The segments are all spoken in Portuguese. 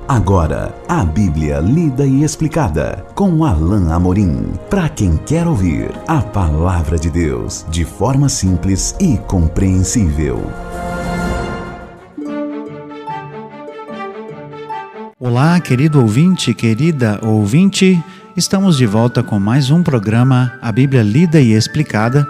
Agora, a Bíblia lida e explicada com Alain Amorim. Para quem quer ouvir a Palavra de Deus de forma simples e compreensível. Olá, querido ouvinte, querida ouvinte. Estamos de volta com mais um programa, a Bíblia lida e explicada.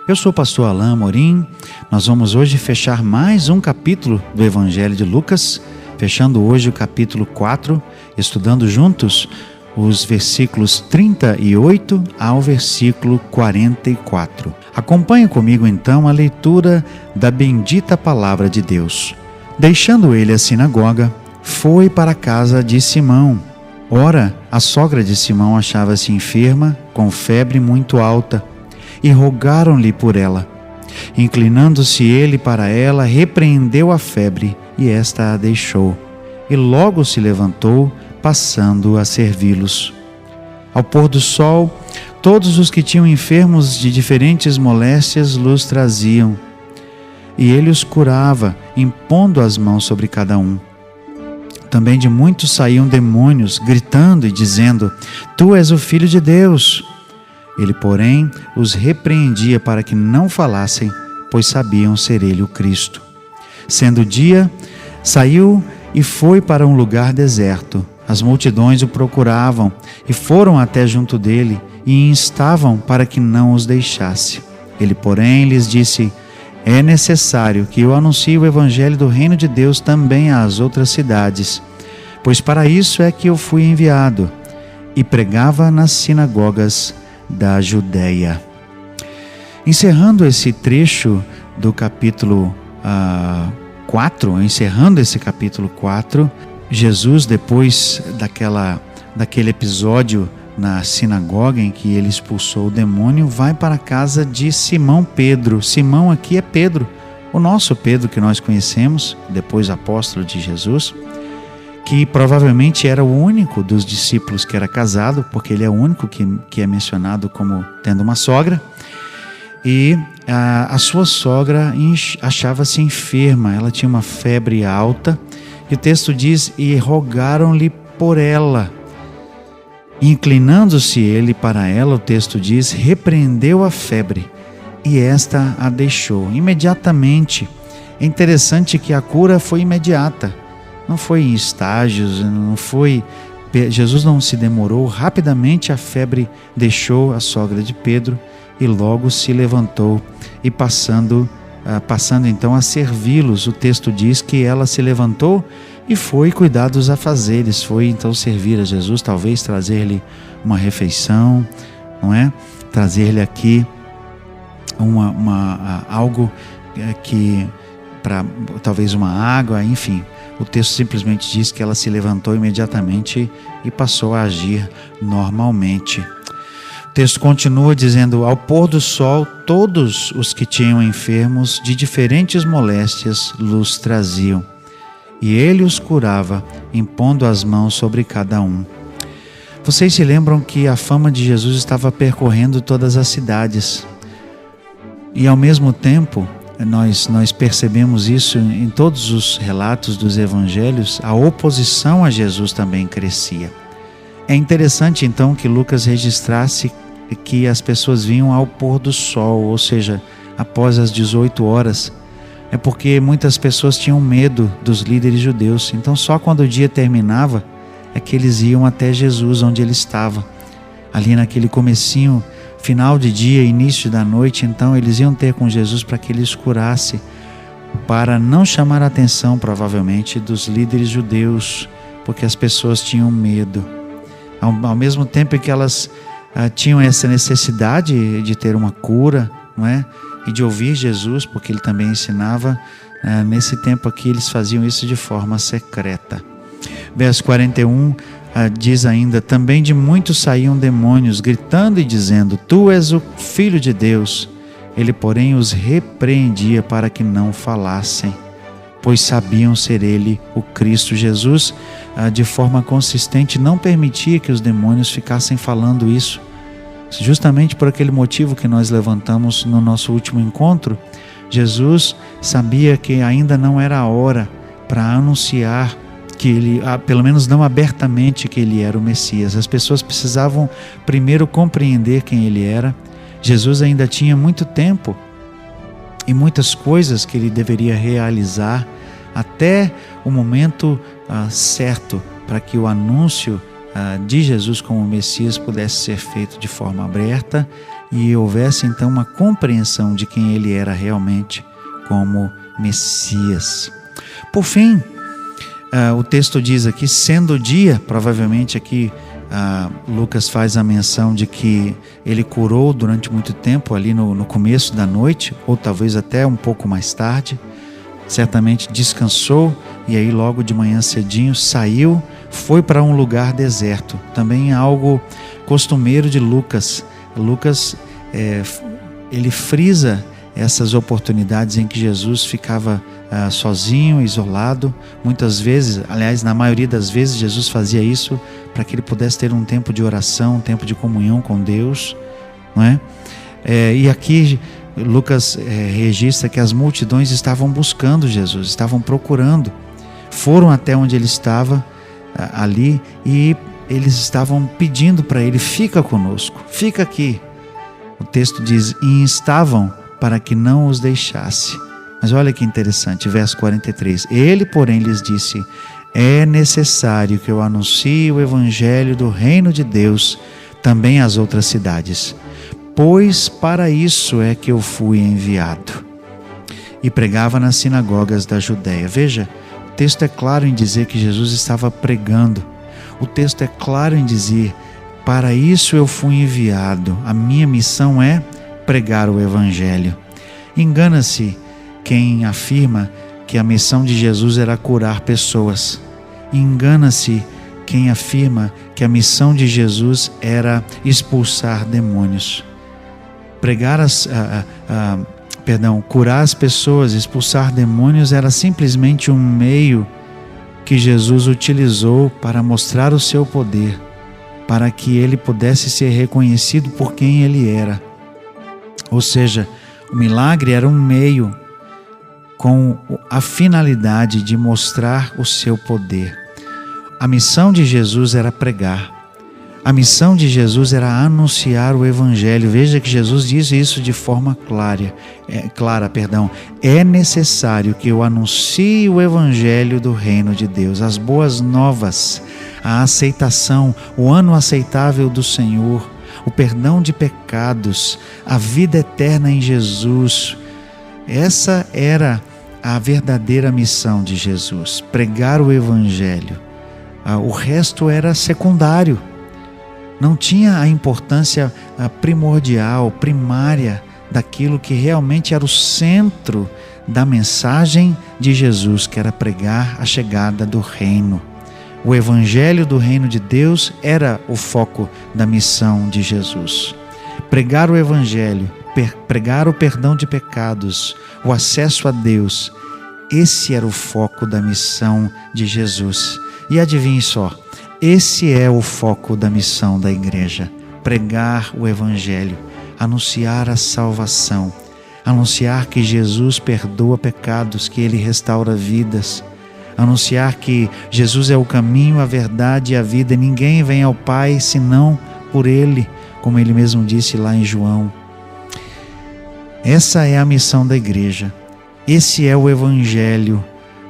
Eu sou o pastor Alain Amorim. Nós vamos hoje fechar mais um capítulo do Evangelho de Lucas, fechando hoje o capítulo 4, estudando juntos os versículos 38 ao versículo 44. Acompanhe comigo então a leitura da bendita palavra de Deus. Deixando ele a sinagoga, foi para a casa de Simão. Ora, a sogra de Simão achava-se enferma, com febre muito alta, e rogaram-lhe por ela. Inclinando-se ele para ela, repreendeu a febre, e esta a deixou, e logo se levantou, passando a servi-los. Ao pôr do sol, todos os que tinham enfermos de diferentes moléstias los traziam, e ele os curava, impondo as mãos sobre cada um. Também de muitos saíam demônios, gritando e dizendo: Tu és o Filho de Deus. Ele, porém, os repreendia para que não falassem, pois sabiam ser ele o Cristo. Sendo dia, saiu e foi para um lugar deserto. As multidões o procuravam e foram até junto dele e instavam para que não os deixasse. Ele, porém, lhes disse: É necessário que eu anuncie o evangelho do reino de Deus também às outras cidades, pois para isso é que eu fui enviado. E pregava nas sinagogas da Judéia. Encerrando esse trecho do capítulo 4, encerrando esse capítulo 4, Jesus, depois daquele episódio na sinagoga em que ele expulsou o demônio, vai para a casa de Simão Pedro. Simão aqui é Pedro, o nosso Pedro que nós conhecemos, depois apóstolo de Jesus, que provavelmente era o único dos discípulos que era casado, porque ele é o único que é mencionado como tendo uma sogra. E a sua sogra achava-se enferma, ela tinha uma febre alta, e o texto diz: e rogaram-lhe por ela. Inclinando-se ele para ela, o texto diz, repreendeu a febre, e esta a deixou. Imediatamente. É interessante que a cura foi imediata, não foi em estágios, Jesus não se demorou, rapidamente a febre deixou a sogra de Pedro e logo se levantou e passando então a servi-los. O texto diz que ela se levantou e foi cuidar dos afazeres, foi então servir a Jesus, talvez trazer-lhe uma refeição, não é? Trazer-lhe aqui algo talvez uma água, enfim. O texto simplesmente diz que ela se levantou imediatamente e passou a agir normalmente. O texto continua dizendo: ao pôr do sol, todos os que tinham enfermos de diferentes moléstias los traziam, e ele os curava, impondo as mãos sobre cada um. Vocês se lembram que a fama de Jesus estava percorrendo todas as cidades, e ao mesmo tempo nós percebemos isso em todos os relatos dos evangelhos, a oposição a Jesus também crescia. É interessante então que Lucas registrasse que as pessoas vinham ao pôr do sol, ou seja, após as 18 horas. É porque muitas pessoas tinham medo dos líderes judeus, então só quando o dia terminava é que eles iam até Jesus, onde ele estava. Ali naquele comecinho, final de dia, início da noite, então eles iam ter com Jesus para que ele os curasse, para não chamar a atenção, provavelmente, dos líderes judeus, porque as pessoas tinham medo. Ao mesmo tempo que elas tinham essa necessidade de ter uma cura, não é? E de ouvir Jesus, porque ele também ensinava, nesse tempo aqui eles faziam isso de forma secreta. Verso 41 diz ainda: também de muitos saíam demônios, gritando e dizendo: Tu és o Filho de Deus. Ele, porém, os repreendia para que não falassem, pois sabiam ser ele o Cristo. Jesus, de forma consistente, não permitia que os demônios ficassem falando isso, justamente por aquele motivo que nós levantamos no nosso último encontro. Jesus sabia que ainda não era a hora para anunciar que ele, pelo menos não abertamente, que ele era o Messias. As pessoas precisavam primeiro compreender quem ele era. Jesus ainda tinha muito tempo e muitas coisas que ele deveria realizar até o momento certo para que o anúncio de Jesus como Messias pudesse ser feito de forma aberta e houvesse então uma compreensão de quem ele era realmente como Messias. Por fim, o texto diz aqui, sendo o dia, provavelmente aqui Lucas faz a menção de que ele curou durante muito tempo ali no começo da noite, ou talvez até um pouco mais tarde. Certamente descansou e aí logo de manhã cedinho saiu, foi para um lugar deserto. Também é algo costumeiro de Lucas. Lucas ele frisa essas oportunidades em que Jesus ficava sozinho, isolado. Muitas vezes, aliás, na maioria das vezes, Jesus fazia isso para que ele pudesse ter um tempo de oração, um tempo de comunhão com Deus, não é? E aqui Lucas registra que as multidões estavam buscando Jesus, estavam procurando, foram até onde ele estava ali e eles estavam pedindo para ele: fica conosco, fica aqui. O texto diz: e instavam para que não os deixasse. Mas olha que interessante, verso 43. Ele, porém, lhes disse: é necessário que eu anuncie o evangelho do reino de Deus também às outras cidades, pois para isso é que eu fui enviado. E pregava nas sinagogas da Judéia. Veja, o texto é claro em dizer que Jesus estava pregando. O texto é claro em dizer: para isso eu fui enviado. A minha missão é pregar o evangelho. Engana-se quem afirma que a missão de Jesus era curar pessoas. Engana-se quem afirma que a missão de Jesus era expulsar demônios. Curar as pessoas, expulsar demônios era simplesmente um meio que Jesus utilizou para mostrar o seu poder, para que ele pudesse ser reconhecido por quem ele era. Ou seja, o milagre era um meio com a finalidade de mostrar o seu poder. A missão de Jesus era pregar. A missão de Jesus era anunciar o evangelho. Veja que Jesus diz isso de forma clara. É necessário que eu anuncie o evangelho do reino de Deus, as boas novas, a aceitação, o ano aceitável do Senhor, o perdão de pecados, a vida eterna em Jesus. Essa era a verdadeira missão de Jesus, pregar o evangelho. O resto era secundário. Não tinha a importância primordial, primária, daquilo que realmente era o centro da mensagem de Jesus, que era pregar a chegada do reino. O evangelho do reino de Deus era o foco da missão de Jesus. Pregar o evangelho, pregar o perdão de pecados, o acesso a Deus, esse era o foco da missão de Jesus. E adivinhe só, esse é o foco da missão da igreja: pregar o evangelho, anunciar a salvação, anunciar que Jesus perdoa pecados, que ele restaura vidas, anunciar que Jesus é o caminho, a verdade e a vida, e ninguém vem ao Pai senão por ele, como ele mesmo disse lá em João. Essa é a missão da igreja. Esse é o evangelho.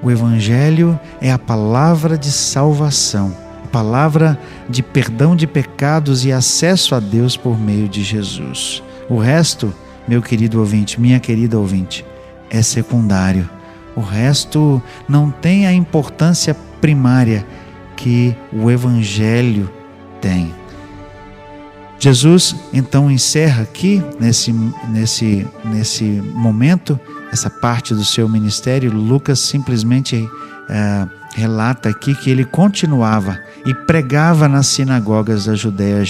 O evangelho é a palavra de salvação, a palavra de perdão de pecados e acesso a Deus por meio de Jesus. O resto, meu querido ouvinte, minha querida ouvinte, é secundário. O resto não tem a importância primária que o evangelho tem. Jesus então encerra aqui, nesse momento, essa parte do seu ministério. Lucas simplesmente relata aqui que ele continuava e pregava nas sinagogas da Judéia.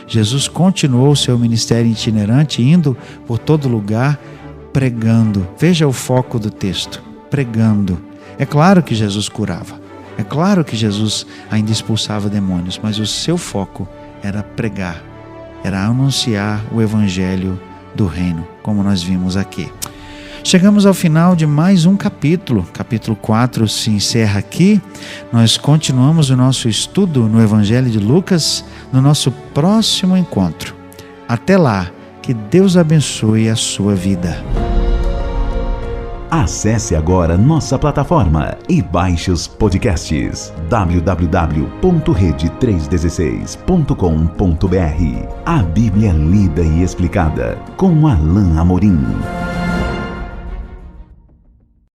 Jesus continuou o seu ministério itinerante, indo por todo lugar, pregando. Veja o foco do texto: pregando. É claro que Jesus curava, é claro que Jesus ainda expulsava demônios, mas o seu foco era pregar, era anunciar o evangelho do reino, como nós vimos aqui. Chegamos ao final de mais um capítulo. Capítulo 4 se encerra aqui. Nós continuamos o nosso estudo no Evangelho de Lucas no nosso próximo encontro. Até lá, que Deus abençoe a sua vida. Acesse agora nossa plataforma e baixe os podcasts www.rede316.com.br. A Bíblia lida e explicada com Alain Amorim.